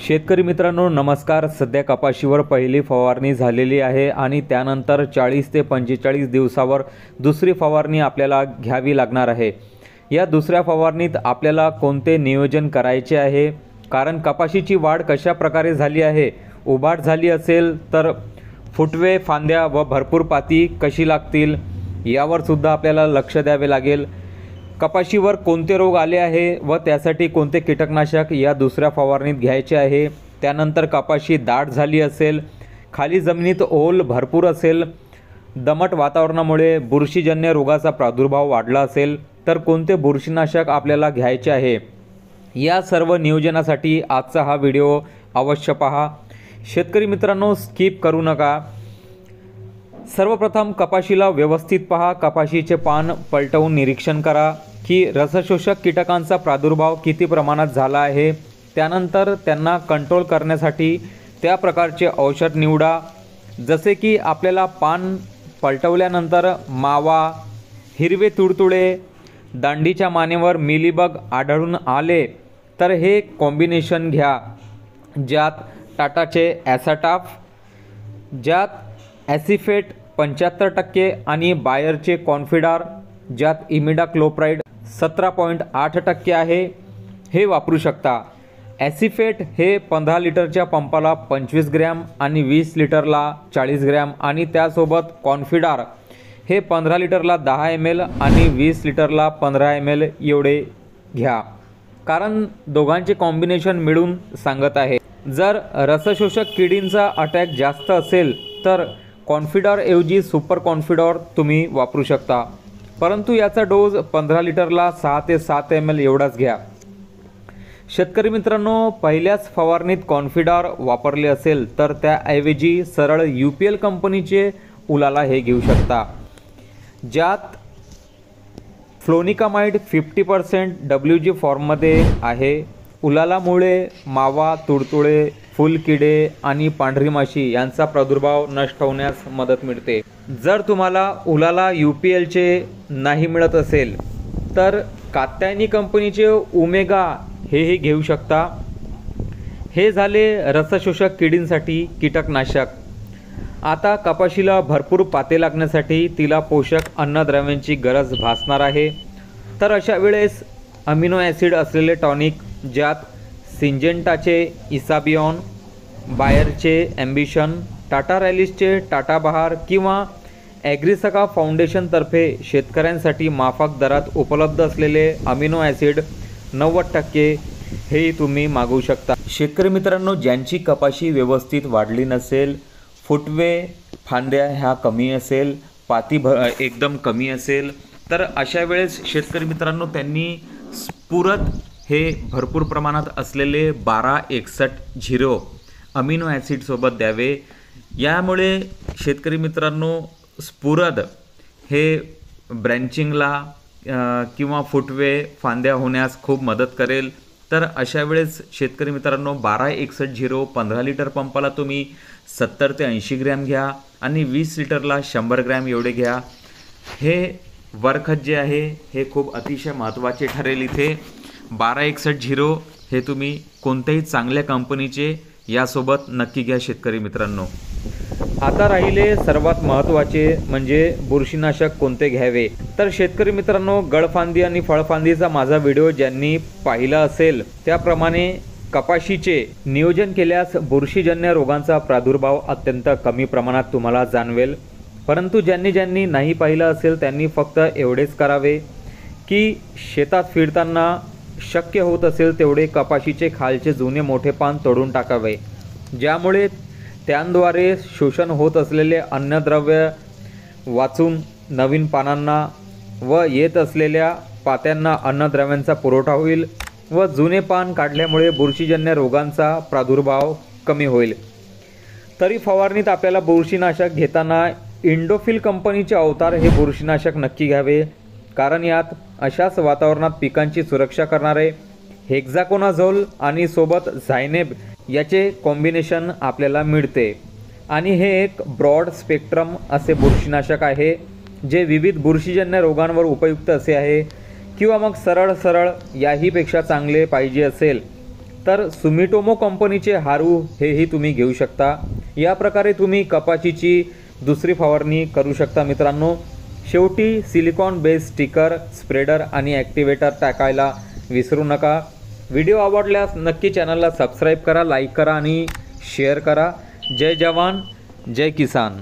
शेतकरी मित्रांनो नमस्कार। सध्या कपाशीवर पहिली फवारणी झालेली आहे आणि त्यानंतर 40 ते 45 दिवसावर दुसरी फवारणी आपल्याला घ्यावी लागणार आहे। या दुसऱ्या फवारणीत आपल्याला कोणते नियोजन करायचे आहे, कारण कपाशीची वाढ कशा प्रकारे झाली आहे, उभाट झाली असेल तर फुटवे, फांद्या व भरपूर पाती कशी लागतील यावर सुद्धा आपल्याला लक्ष द्यावे लागेल। कपाशीवर कोणते रोग आले आहे व त्यासाठी कोणते कीटकनाशक या दुसऱ्या फवारणीत घ्यायचे आहे। त्यानंतर कपाशी दाट झाली असेल, खाली जमिनीत ओल भरपूर असेल, दमट वातावरणामुळे बुरशीजन्य रोगाचा प्रादुर्भाव वाढला असेल तर कोणते बुरशीनाशक आपल्याला घ्यायचे आहे। या सर्व नियोजनासाठी आजचा हा व्हिडिओ अवश्य पहा। शेतकरी मित्रांनो स्किप करू नका। सर्वप्रथम कपाशीला व्यवस्थित पहा। कपाशीचे पान पलटवून निरीक्षण करा की रसशोषक कीटकांचा प्रादुर्भाव किती प्रमाणात झाला आहे। त्यानंतर त्यांना कंट्रोल करण्यासाठी त्या प्रकारचे औषध निवडा। जसे की आपल्याला पान पलटवल्यानंतर मावा, हिरवे तुडतुडे, दांडीच्या मानेवर मिलीबग आढळून आले तर हे कॉम्बिनेशन घ्या, ज्यात टाटाचे ॲसाटाफ, ज्यात ॲसिफेट 75% आणि बायरचे कॉन्फिडार, ज्यात इमिडाक्लोप्राइड 17.8% आहे, हे वापरू शकता। ॲसिफेट हे 15 लिटरच्या पंपाला 25 ग्रॅम आणि 20 लिटरला 40 ग्रॅम आणि त्यासोबत कॉन्फिडार हे 15 लिटरला 10 ml आणि 20 लिटरला 15 ml एवढे घ्या, कारण दोघांचे कॉम्बिनेशन मिळून सांगत आहे। जर रसशोषक किडींचा अटॅक जास्त असेल तर कॉन्फिडॉर ऐवजी सुपर कॉन्फिडॉर तुम्ही वापरू शकता, परंतु याचा डोज 15 लिटरला 6 ते 7 ml एवढाच घ्या। शेतकरी मित्रांनो पहिल्याच फवारणीत कॉन्फिडॉर वापरले असेल तर त्याऐवजी सरळ UPL कंपनीचे उलाला हे घेऊ शकता, ज्यात फ्लोनिकामाइड 50% WG फॉर्ममध्ये आहे। उलालामुळे मावा, तुडतुडे, फुलकिडे आणि पांढरी माशी यांचा प्रादुर्भाव नष्ट होण्यास मदत मिळते। जर तुम्हाला उलाला UPLचे नाही मिळत असेल तर कात्यायनी कंपनीचे ओमेगा हेही घेऊ शकता। हे झाले रसशोषक किडींसाठी कीटकनाशक। आता कपाशीला भरपूर पाते लागण्यासाठी तिला पोषक अन्नद्रव्यांची गरज भासणार आहे, तर अशा वेळेस अमिनो ॲसिड असलेले टॉनिक, ज्यात सिंजेंटाचे इसाबियॉन, बायरचे ॲम्बिशन, टाटा रॅलिसचे टाटा बहार किंवा ॲग्रिसका फाउंडेशनतर्फे शेतकऱ्यांसाठी माफक दरात उपलब्ध असलेले अमिनो ॲसिड 90% हे तुम्ही मागवू शकता। शेतकरी मित्रांनो ज्यांची कपाशी व्यवस्थित वाढली नसेल, फुटवे, फांद्या ह्या कमी असेल, पाती एकदम कमी असेल, तर अशा वेळेस शेतकरी मित्रांनो त्यांनी स्फुरद हे भरपूर प्रमाणात असलेले 1261-0 अमिनो ॲसिड सोबत द्यावे। यामुळे शेतकरी मित्रांनो स्फुरद हे ब्रँचिंगला किंवा फुटवे, फांद्या होण्यास खूप मदत करेल। तर अशा वेळेस शेतकरी मित्रांनो 1261-0 15 लिटर पंपाला तुम्ही 70 ते 80 ग्रॅम घ्या आणि 20 लिटरला 100 ग्रॅम एवढे घ्या। हे वरखत जे आहे हे खूप अतिशय महत्त्वाचे ठरेल। इथे 1261-0 हे तुम्ही कोणत्याही चांगल्या कंपनीचे यासोबत नक्की घ्या शेतकरी मित्रांनो। आता राहिले सर्वात महत्त्वाचे म्हणजे बुरशीनाशक कोणते घ्यावे। तर शेतकरी मित्रांनो गळफांदी आणि फळफांदीचा माझा व्हिडिओ ज्यांनी पाहिला असेल त्याप्रमाणे कपाशीचे नियोजन केल्यास बुरशीजन्य रोगांचा प्रादुर्भाव अत्यंत कमी प्रमाणात तुम्हाला जाणवेल। परंतु ज्यांनी नाही पाहिलं असेल त्यांनी फक्त एवढेच करावे की शेतात फिरताना शक्य होत असेल तेवढे कपाशीचे खालचे जुने मोठे पान तोडून टाकावे, ज्यामुळे त्यांद्वारे शोषण होत असलेले अन्नद्रव्य वाचून नवीन पानांना व येत असलेल्या पात्यांना अन्नद्रव्यांचा पुरवठा होईल व जुने पान काढल्यामुळे बुरशीजन्य रोगांचा प्रादुर्भाव कमी होईल। तरी फवारणीत आपल्याला बुरशीनाशक घेताना इंडोफिल कंपनीचे अवतार हे बुरशीनाशक नक्की घ्यावे, कारण यात अशाच वातावरणात पिकांची सुरक्षा करणारे हेक्झाकोनाझोल आणि सोबत झायनेब याचे कॉम्बिनेशन आपल्याला मिळते आणि हे एक ब्रॉड स्पेक्ट्रम असे बुरशीनाशक आहे जे विविध बुरशीजन्य रोगांवर उपयुक्त असे आहे। किंवा मग सरळ याहीपेक्षा चांगले पाहिजे असेल तर सुमिटोमो कंपनीचे हारू हेही तुम्ही घेऊ शकता। या प्रकारे तुम्ही कपाशीची दुसरी फवारणी करू शकता मित्रांनो। शेवटी सिलिकॉन बेस स्टिकर, स्प्रेडर आणि ॲक्टिवेटर टाकायला विसरू नका। व्हिडिओ आवडल्यास नक्की चॅनलला सबस्क्राईब करा, लाईक करा आणि शेअर करा। जय जवान जय किसान।